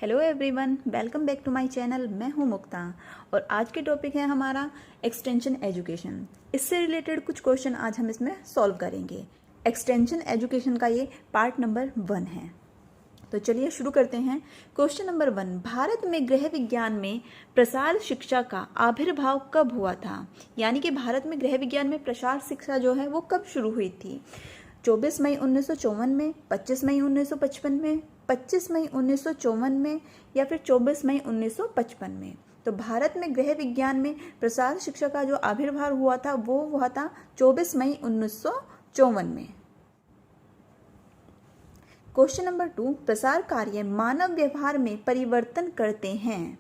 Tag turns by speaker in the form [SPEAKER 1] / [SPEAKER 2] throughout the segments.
[SPEAKER 1] Hello everyone, welcome back to my channel. मैं हूं मुक्ता और आज के टॉपिक है हमारा एक्सटेंशन एजुकेशन। इससे रिलेटेड कुछ क्वेश्चन आज हम इसमें सॉल्व करेंगे। एक्सटेंशन एजुकेशन का ये पार्ट नंबर 1 है। तो चलिए शुरू करते हैं। क्वेश्चन नंबर 1, भारत में गृह विज्ञान में प्रसार शिक्षा का आविर्भाव कब हुआ था? यानी कि भारत में गृह विज्ञान में प्रसार शिक्षा जो है वो कब शुरू हुई थी? 24 मई 1954 में, 25 मई 1955 में, 25 मई 1954 में या फिर 24 मई 1955 में। तो भारत में गृह विज्ञान में प्रसार शिक्षा का जो आविर्भाव हुआ था वो हुआ था 24 मई 1954 में। क्वेश्चन नंबर 2, प्रसार कार्य मानव व्यवहार में परिवर्तन करते हैं।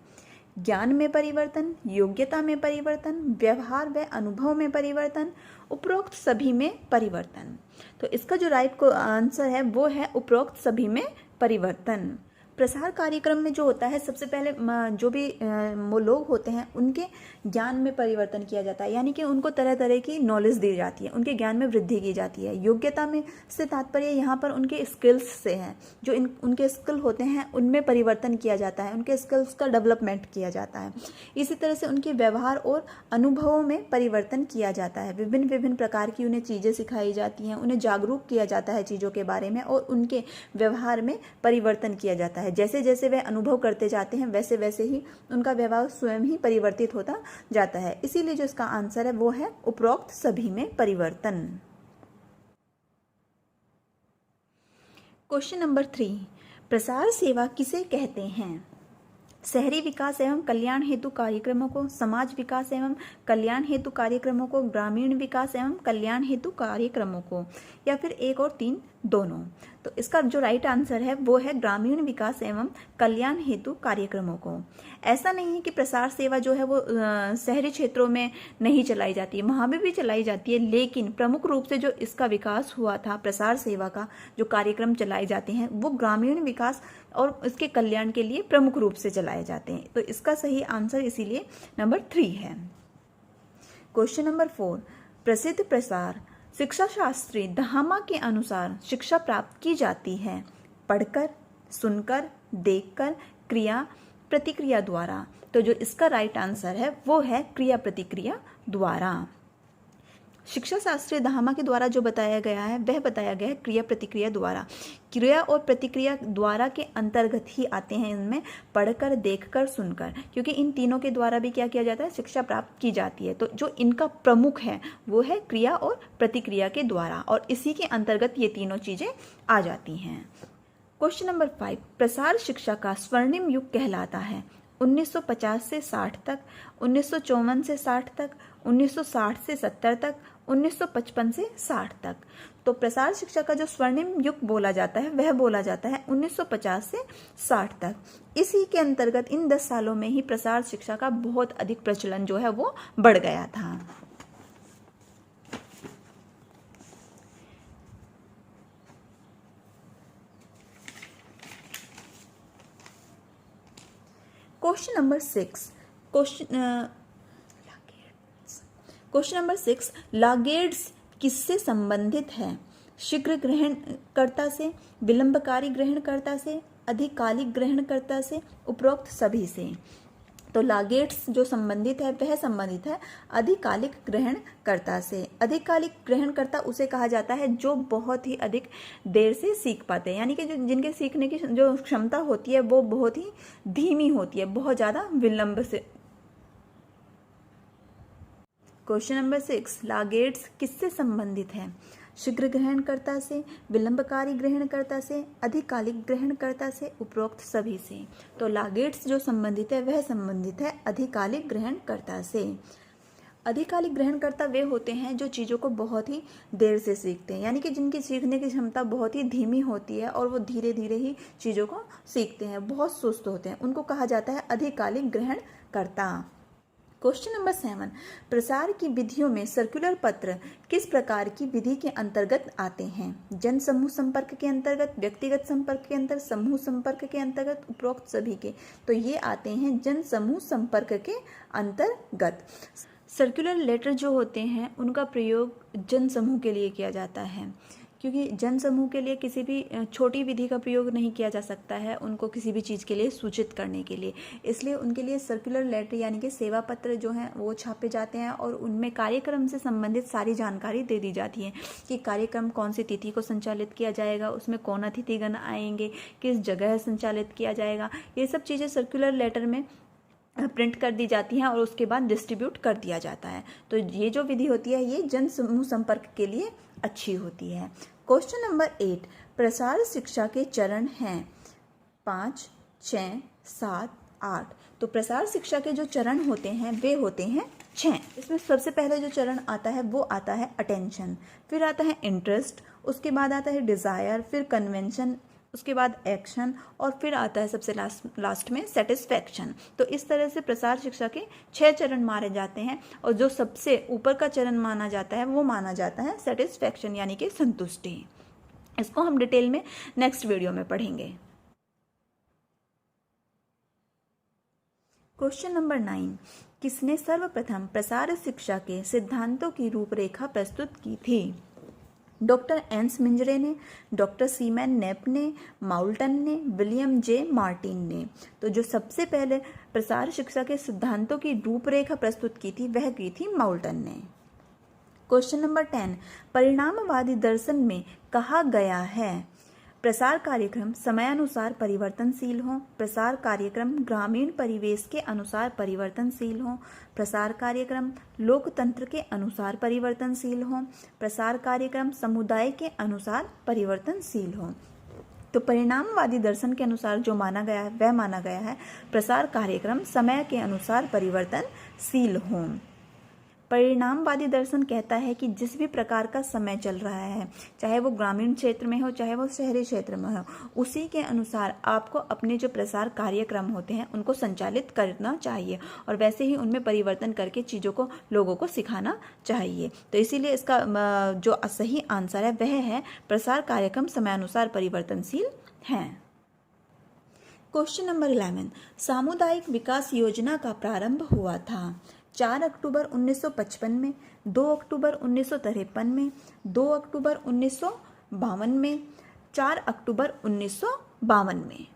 [SPEAKER 1] ज्ञान में परिवर्तन, योग्यता में परिवर्तन, व्यवहार व अनुभव में परिवर्तन, उपरोक्त सभी में परिवर्तन। तो इसका जो राइट आंसर है वो है उपरोक्त सभी में परिवर्तन। प्रसार कार्यक्रम में जो होता है सबसे पहले जो भी वो लोग होते हैं उनके ज्ञान में परिवर्तन किया जाता है, यानी कि उनको तरह तरह की नॉलेज दी जाती है, उनके ज्ञान में वृद्धि की जाती है। योग्यता में से तात्पर्य यहाँ पर उनके स्किल्स से है, जो उनके स्किल होते हैं उनमें परिवर्तन किया जाता है, उनके स्किल्स का डेवलपमेंट किया जाता है। इसी तरह से उनके व्यवहार और अनुभवों में परिवर्तन किया जाता है। विभिन्न विभिन्न प्रकार की उन्हें चीज़ें सिखाई जाती हैं, उन्हें जागरूक किया जाता है चीज़ों के बारे में और उनके व्यवहार में परिवर्तन किया जाता है। जैसे जैसे वे अनुभव करते जाते हैं वैसे वैसे ही उनका व्यवहार स्वयं ही परिवर्तित होता जाता है। इसीलिए जो इसका आंसर है वो है उपरोक्त सभी में परिवर्तन। क्वेश्चन नंबर 3, प्रसार सेवा किसे कहते हैं? शहरी विकास एवं कल्याण हेतु कार्यक्रमों को, समाज विकास एवं कल्याण हेतु कार्यक्रमों को, ग्रामीण विकास एवं कल्याण हेतु कार्यक्रमों को, या फिर 1 और 3 दोनों। तो इसका जो राइट आंसर है वो है ग्रामीण विकास एवं कल्याण हेतु कार्यक्रमों को। ऐसा नहीं है कि प्रसार सेवा जो है वो शहरी क्षेत्रों में नहीं चलाई जाती है, वहाँ भी चलाई जाती है, लेकिन प्रमुख रूप से जो इसका विकास हुआ था, प्रसार सेवा का जो कार्यक्रम चलाए जाते हैं वो ग्रामीण विकास और इसके कल्याण के लिए प्रमुख रूप से चलाए जाते हैं। तो इसका सही आंसर इसीलिए नंबर 3 है। क्वेश्चन नंबर 4, प्रसिद्ध प्रसार शिक्षा शास्त्री दहामा के अनुसार शिक्षा प्राप्त की जाती है पढ़कर, सुनकर, देखकर, क्रिया प्रतिक्रिया द्वारा। तो जो इसका राइट आंसर है वो है क्रिया प्रतिक्रिया द्वारा। शिक्षा शास्त्री दहामा के द्वारा जो बताया गया है वह बताया गया है क्रिया प्रतिक्रिया द्वारा। क्रिया और प्रतिक्रिया द्वारा के अंतर्गत ही आते हैं इनमें पढ़कर, देखकर, सुनकर, क्योंकि इन तीनों के द्वारा भी क्या किया जाता है, शिक्षा प्राप्त की जाती है। तो जो इनका प्रमुख है वो है क्रिया और प्रतिक्रिया के द्वारा, और इसी के अंतर्गत ये तीनों चीजें आ जाती हैं। क्वेश्चन नंबर 5, प्रसार शिक्षा का स्वर्णिम युग कहलाता है 1950 से 60 तक, 1954 से 60 तक, 1960 से 70 तक, 1955 से 60 तक। तो प्रसार शिक्षा का जो स्वर्णिम युग बोला जाता है वह बोला जाता है 1950 से 60 तक। इसी के अंतर्गत इन 10 सालों में ही प्रसार शिक्षा का बहुत अधिक प्रचलन जो है वो बढ़ गया था। क्वेश्चन नंबर 6, क्वेश्चन नंबर 6, लागेड्स किससे संबंधित है? शीघ्र ग्रहणकर्ता से, विलंबकारी ग्रहणकर्ता से, अधिकालिक ग्रहणकर्ता से, उपरोक्त सभी से। तो लागेड्स जो संबंधित है वह संबंधित है अधिकालिक ग्रहणकर्ता से। अधिकालिक ग्रहणकर्ता उसे कहा जाता है जो बहुत ही अधिक देर से सीख पाते हैं, यानी कि जिनके सीखने की जो क्षमता होती है वो बहुत ही धीमी होती है, बहुत ज्यादा विलंब से। क्वेश्चन नंबर 6, लागेड्स किससे संबंधित है? शीघ्र ग्रहणकर्ता से, विलंबकारी ग्रहणकर्ता से, अधिकालिक ग्रहणकर्ता से, उपरोक्त सभी से। तो लागेड्स जो संबंधित है वह संबंधित है अधिकालिक ग्रहणकर्ता से। अधिकालिक ग्रहणकर्ता वे होते हैं जो चीज़ों को बहुत ही देर से सीखते हैं, यानी कि जिनकी सीखने की क्षमता बहुत ही धीमी होती है और वो धीरे धीरे ही चीज़ों को सीखते हैं, बहुत सुस्त होते हैं, उनको कहा जाता है अधिकालिक ग्रहणकर्ता। क्वेश्चन नंबर 7, प्रसार की विधियों में सर्कुलर पत्र किस प्रकार की विधि के अंतर्गत आते हैं? जन समूह संपर्क के अंतर्गत, व्यक्तिगत संपर्क के अंतर्गत, समूह संपर्क के अंतर्गत, उपरोक्त सभी के। तो ये आते हैं जन समूह संपर्क के अंतर्गत। सर्कुलर लेटर जो होते हैं उनका प्रयोग जन समूह के लिए किया जाता है, क्योंकि जन समूह के लिए किसी भी छोटी विधि का प्रयोग नहीं किया जा सकता है उनको किसी भी चीज़ के लिए सूचित करने के लिए। इसलिए उनके लिए सर्कुलर लेटर यानी कि सेवा पत्र जो हैं वो छापे जाते हैं और उनमें कार्यक्रम से संबंधित सारी जानकारी दे दी जाती है कि कार्यक्रम कौन सी तिथि को संचालित किया जाएगा, उसमें कौन अतिथिगण आएंगे, किस जगह संचालित किया जाएगा। ये सब चीज़ें सर्कुलर लेटर में प्रिंट कर दी जाती हैं और उसके बाद डिस्ट्रीब्यूट कर दिया जाता है। तो ये जो विधि होती है ये जन समूह संपर्क के लिए अच्छी होती है। क्वेश्चन नंबर 8, प्रसार शिक्षा के चरण हैं 5, 6, 7, 8। तो प्रसार शिक्षा के जो चरण होते हैं वे होते हैं 6। इसमें सबसे पहले जो चरण आता है वो आता है अटेंशन, फिर आता है इंटरेस्ट, उसके बाद आता है डिज़ायर, फिर कन्वेंशन, उसके बाद एक्शन और फिर आता है सबसे लास्ट में सेटिस्फैक्शन। तो इस तरह से प्रसार शिक्षा के 6 चरण माने जाते हैं और जो सबसे ऊपर का चरण माना जाता है वो माना जाता है सेटिस्फैक्शन यानी कि संतुष्टि। इसको हम डिटेल में नेक्स्ट वीडियो में पढ़ेंगे। क्वेश्चन नंबर 9, किसने सर्वप्रथम प्रसार शिक्षा के सिद्धांतों की रूपरेखा प्रस्तुत की थी? डॉक्टर एन्स मिंजरे ने, डॉक्टर सीमैन नेप ने, माउल्टन ने, विलियम जे मार्टिन ने। तो जो सबसे पहले प्रसार शिक्षा के सिद्धांतों की रूपरेखा प्रस्तुत की थी वह की थी माउल्टन ने। क्वेश्चन नंबर 10, परिणामवादी दर्शन में कहा गया है प्रसार कार्यक्रम समयानुसार परिवर्तनशील हो, प्रसार कार्यक्रम ग्रामीण परिवेश के अनुसार परिवर्तनशील हो, प्रसार कार्यक्रम लोकतंत्र के अनुसार परिवर्तनशील हो, प्रसार कार्यक्रम समुदाय के अनुसार परिवर्तनशील हो। तो परिणामवादी दर्शन के अनुसार जो माना गया है वह माना गया है प्रसार कार्यक्रम समय के अनुसार परिवर्तनशील हो। परिणामवादी दर्शन कहता है कि जिस भी प्रकार का समय चल रहा है, चाहे वो ग्रामीण क्षेत्र में हो चाहे वो शहरी क्षेत्र में हो, उसी के अनुसार आपको अपने जो प्रसार कार्यक्रम होते हैं उनको संचालित करना चाहिए और वैसे ही उनमें परिवर्तन करके चीज़ों को लोगों को सिखाना चाहिए। तो इसीलिए इसका जो सही आंसर है वह है प्रसार कार्यक्रम समयानुसार परिवर्तनशील हैं। क्वेश्चन नंबर 11, सामुदायिक विकास योजना का प्रारंभ हुआ था 4 अक्टूबर 1955 में, 2 अक्टूबर 1953 में, 2 अक्टूबर 1952 में, 4 अक्टूबर 1952 में।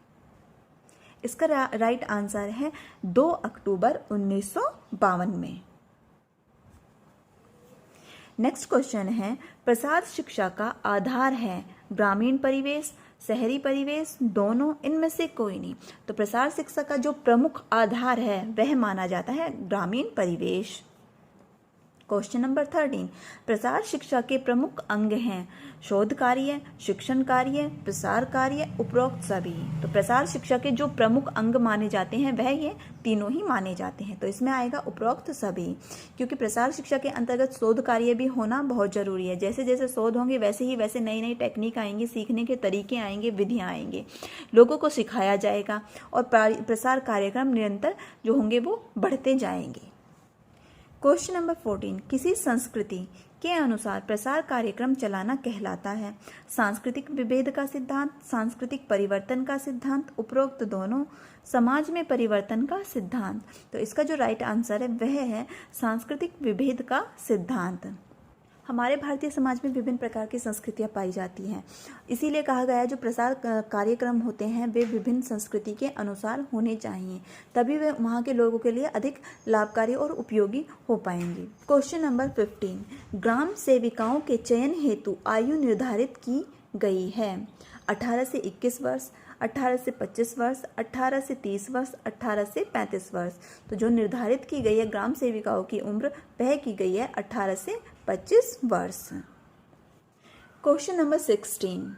[SPEAKER 1] इसका राइट आंसर है 2 अक्टूबर 1952 में। नेक्स्ट क्वेश्चन है, प्रसार शिक्षा का आधार है ग्रामीण परिवेश, शहरी परिवेश, दोनों, इनमें से कोई नहीं। तो प्रसार शिक्षा का जो प्रमुख आधार है वह माना जाता है ग्रामीण परिवेश। क्वेश्चन नंबर 13, प्रसार शिक्षा के प्रमुख अंग हैं शोध कार्य, शिक्षण कार्य, प्रसार कार्य, उपरोक्त सभी। तो प्रसार शिक्षा के जो प्रमुख अंग माने जाते हैं वह ये तीनों ही माने जाते हैं। तो इसमें आएगा उपरोक्त सभी, क्योंकि प्रसार शिक्षा के अंतर्गत शोध कार्य भी होना बहुत जरूरी है। जैसे जैसे शोध होंगे वैसे नई नई टेक्निक आएंगी, सीखने के तरीके आएंगे, विधियाँ आएंगे, लोगों को सिखाया जाएगा और प्रसार कार्यक्रम निरंतर जो होंगे वो बढ़ते जाएंगे। क्वेश्चन नंबर 14, किसी संस्कृति के अनुसार प्रसार कार्यक्रम चलाना कहलाता है सांस्कृतिक विभेद का सिद्धांत, सांस्कृतिक परिवर्तन का सिद्धांत, उपरोक्त दोनों, समाज में परिवर्तन का सिद्धांत। तो इसका जो राइट आंसर है वह है सांस्कृतिक विभेद का सिद्धांत। हमारे भारतीय समाज में विभिन्न प्रकार की संस्कृतियाँ पाई जाती हैं, इसीलिए कहा गया है जो प्रसार कार्यक्रम होते हैं वे विभिन्न संस्कृति के अनुसार होने चाहिए, तभी वे वहाँ के लोगों के लिए अधिक लाभकारी और उपयोगी हो पाएंगे। क्वेश्चन नंबर 15, ग्राम सेविकाओं के चयन हेतु आयु निर्धारित की गई है 18 से 21 वर्ष, 18 से 25 वर्ष, 18 से 30 वर्ष, 18 से 35 वर्ष। तो जो निर्धारित की गई है ग्राम सेविकाओं की उम्र वह की गई है 18 से 25 वर्ष। क्वेश्चन नंबर 16,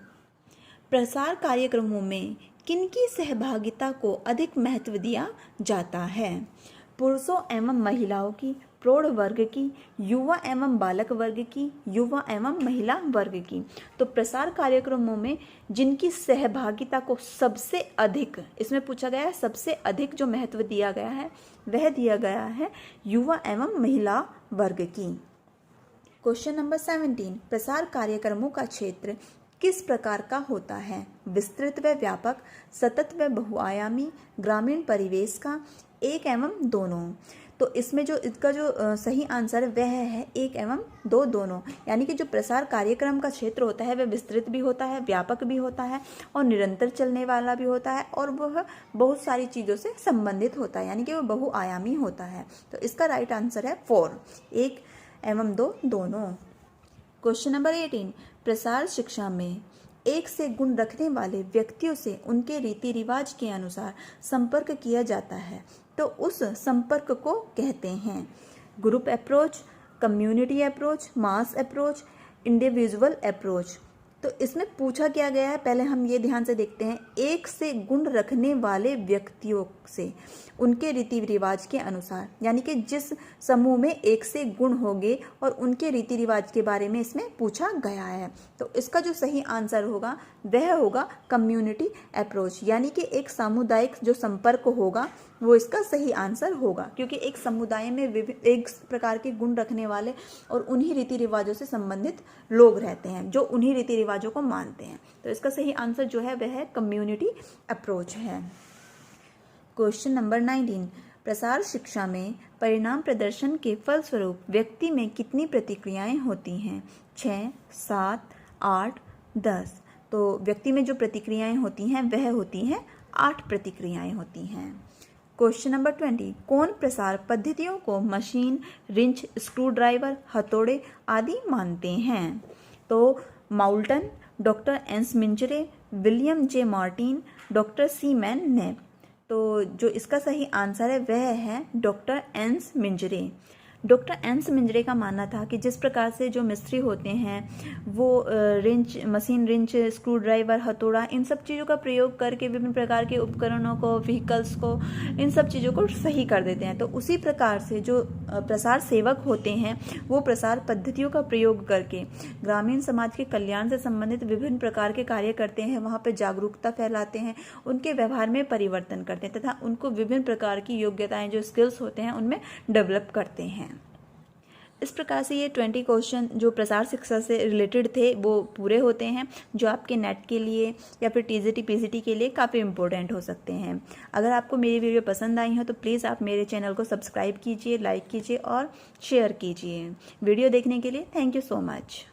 [SPEAKER 1] प्रसार कार्यक्रमों में किनकी सहभागिता को अधिक महत्व दिया जाता है? पुरुषों एवं महिलाओं की, प्रौढ़ वर्ग की, युवा एवं बालक वर्ग की, युवा एवं महिला वर्ग की। तो प्रसार कार्यक्रमों में जिनकी सहभागिता को सबसे अधिक, इसमें पूछा गया है सबसे अधिक जो महत्व दिया गया है वह दिया गया है युवा एवं महिला वर्ग की। क्वेश्चन नंबर 17, प्रसार कार्यक्रमों का क्षेत्र किस प्रकार का होता है? विस्तृत व व्यापक, सतत व बहुआयामी, ग्रामीण परिवेश का, एक एवं दोनों। तो इसमें जो इसका जो सही आंसर है वह है 1 एवं 2 दोनों। यानी कि जो प्रसार कार्यक्रम का क्षेत्र होता है वह विस्तृत भी होता है, व्यापक भी होता है और निरंतर चलने वाला भी होता है और वह बहुत सारी चीज़ों से संबंधित होता है, यानी कि वह बहुआयामी होता है। तो इसका राइट आंसर है 4, 1 एवं 2 दोनों। क्वेश्चन नंबर 18, प्रसार शिक्षा में 1 से गुण रखने वाले व्यक्तियों से उनके रीति रिवाज के अनुसार संपर्क किया जाता है, तो उस संपर्क को कहते हैं ग्रुप अप्रोच, कम्युनिटी अप्रोच, मास अप्रोच, इंडिविजुअल अप्रोच। तो इसमें पूछा क्या गया है, पहले हम ये ध्यान से देखते हैं। 1 से गुण रखने वाले व्यक्तियों से उनके रीति रिवाज के अनुसार, यानी कि जिस समूह में 1 से गुण होंगे और उनके रीति रिवाज के बारे में इसमें पूछा गया है। तो इसका जो सही आंसर होगा वह होगा कम्युनिटी अप्रोच, यानी कि एक सामुदायिक जो संपर्क होगा वो इसका सही आंसर होगा, क्योंकि एक समुदाय में एक प्रकार के गुण रखने वाले और उन्हीं रीति रिवाजों से संबंधित लोग रहते हैं जो उन्हीं रीति रिवाजों को मानते हैं। तो इसका सही आंसर जो है वह कम्युनिटी अप्रोच है। क्वेश्चन नंबर 19, प्रसार शिक्षा में परिणाम प्रदर्शन के फलस्वरूप व्यक्ति में कितनी प्रतिक्रियाएं होती हैं? 6, 7, 8, 10। तो व्यक्ति में जो प्रतिक्रियाएं होती हैं वह होती हैं 8 प्रतिक्रियाएं होती हैं। क्वेश्चन नंबर 20, कौन प्रसार पद्धतियों को मशीन, रिंच, स्क्रू ड्राइवर, हथौड़े आदि मानते हैं? तो माउल्टन, डॉक्टर एन्स मिंजरे, William J Martin, doctor Seaman Knapp. तो जो इसका सही आंसर है वह है डॉक्टर एन्स मिंजरे। डॉक्टर एन्स मिंजरे का मानना था कि जिस प्रकार से जो मिस्त्री होते हैं वो wrench, machine wrench, screw driver, हथौड़ा, इन सब चीज़ों का प्रयोग करके विभिन्न प्रकार के उपकरणों को, व्हीकल्स को, इन सब चीज़ों को सही कर देते हैं। तो उसी प्रकार से जो प्रसार सेवक होते हैं वो प्रसार पद्धतियों का प्रयोग करके ग्रामीण समाज के कल्याण से संबंधित विभिन्न प्रकार के कार्य करते हैं, वहाँ पर जागरूकता फैलाते हैं, उनके व्यवहार में परिवर्तन करते हैं तथा उनको विभिन्न प्रकार की योग्यताएं, जो स्किल्स होते हैं, उनमें डेवलप करते हैं। इस प्रकार से ये 20 क्वेश्चन जो प्रसार शिक्षा से रिलेटेड थे वो पूरे होते हैं, जो आपके नेट के लिए या फिर टीजीटी पीजीटी के लिए काफ़ी इंपॉर्टेंट हो सकते हैं। अगर आपको मेरी वीडियो पसंद आई हो तो प्लीज़ आप मेरे चैनल को सब्सक्राइब कीजिए, लाइक कीजिए और शेयर कीजिए। वीडियो देखने के लिए थैंक यू सो मच।